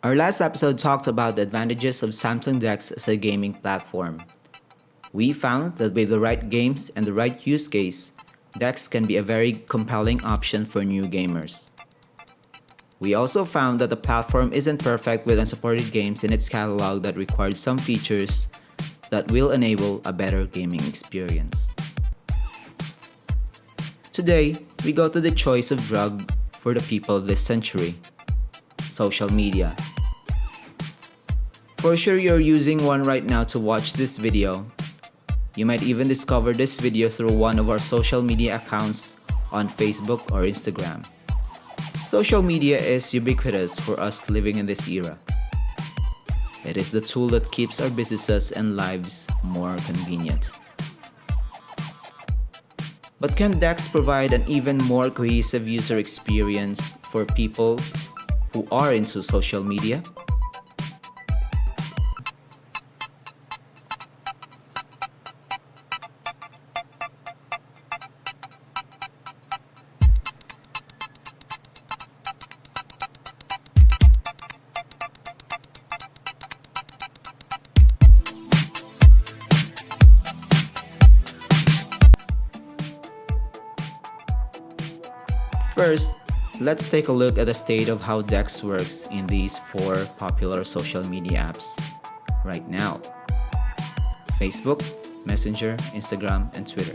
Our last episode talked about the advantages of Samsung DeX as a gaming platform. We found that with the right games and the right use case, DeX can be a very compelling option for new gamers. We also found that the platform isn't perfect with unsupported games in its catalog that required some features that will enable a better gaming experience. Today, we go to the choice of drug for the people of this century: social media. For sure you're using one right now to watch this video. You might even discover this video through one of our social media accounts on Facebook or Instagram. Social media is ubiquitous for us living in this era. It is the tool that keeps our businesses and lives more convenient. But can DeX provide an even more cohesive user experience for people who are into social media? First, let's take a look at the state of how DeX works in these four popular social media apps right now: Facebook, Messenger, Instagram, and Twitter.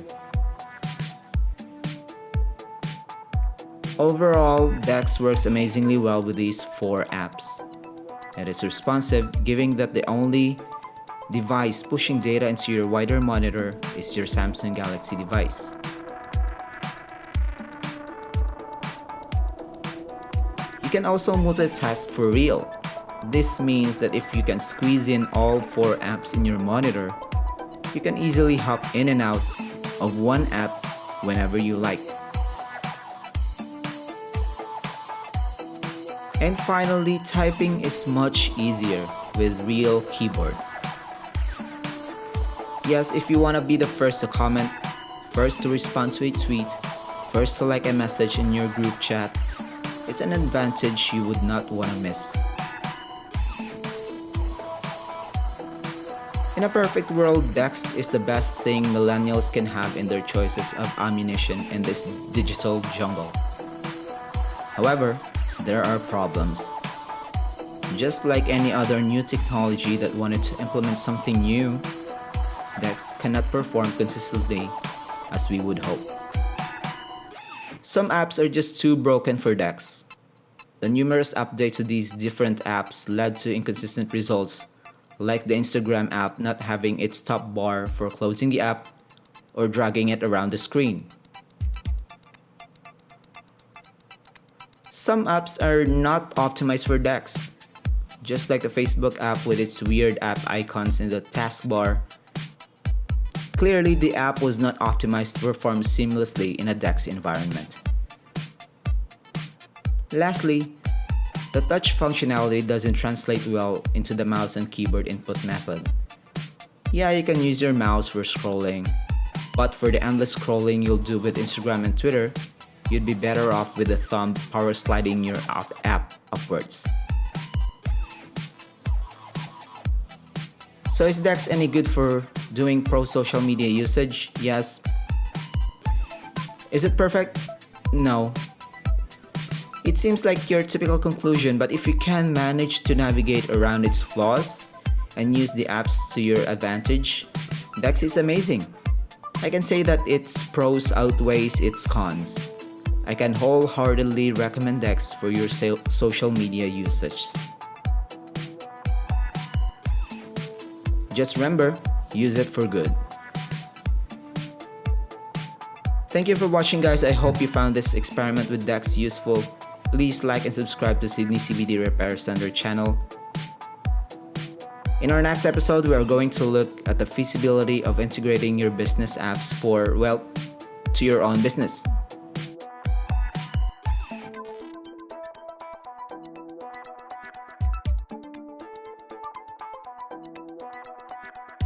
Overall, DeX works amazingly well with these four apps. It is responsive, given that the only device pushing data into your wider monitor is your Samsung Galaxy device. You can also multitask for real. This means that if you can squeeze in all four apps in your monitor, you can easily hop in and out of one app whenever you like. And finally, typing is much easier with real keyboard. Yes, if you want to be the first to comment, first to respond to a tweet, first to like a message in your group chat, it's an advantage you would not want to miss. In a perfect world, DeX is the best thing millennials can have in their choices of ammunition in this digital jungle. However, there are problems. Just like any other new technology that wanted to implement something new, DeX cannot perform consistently as we would hope. Some apps are just too broken for DeX. The numerous updates to these different apps led to inconsistent results, like the Instagram app not having its top bar for closing the app or dragging it around the screen. Some apps are not optimized for DeX, just like the Facebook app with its weird app icons in the taskbar. Clearly, the app was not optimized to perform seamlessly in a DeX environment. Lastly, the touch functionality doesn't translate well into the mouse and keyboard input method. Yeah, you can use your mouse for scrolling, but for the endless scrolling you'll do with Instagram and Twitter, you'd be better off with the thumb power sliding your app upwards. So is DeX any good for doing pro social media usage? Yes. Is it perfect? No. It seems like your typical conclusion, but if you can manage to navigate around its flaws and use the apps to your advantage, DeX is amazing. I can say that its pros outweighs its cons. I can wholeheartedly recommend DeX for your social media usage. Just remember, use it for good. Thank you for watching, guys. I hope you found this experiment with DeX useful. Please like and subscribe to Sydney CBD Repair Centre channel. In our next episode, we are going to look at the feasibility of integrating your business apps to your own business.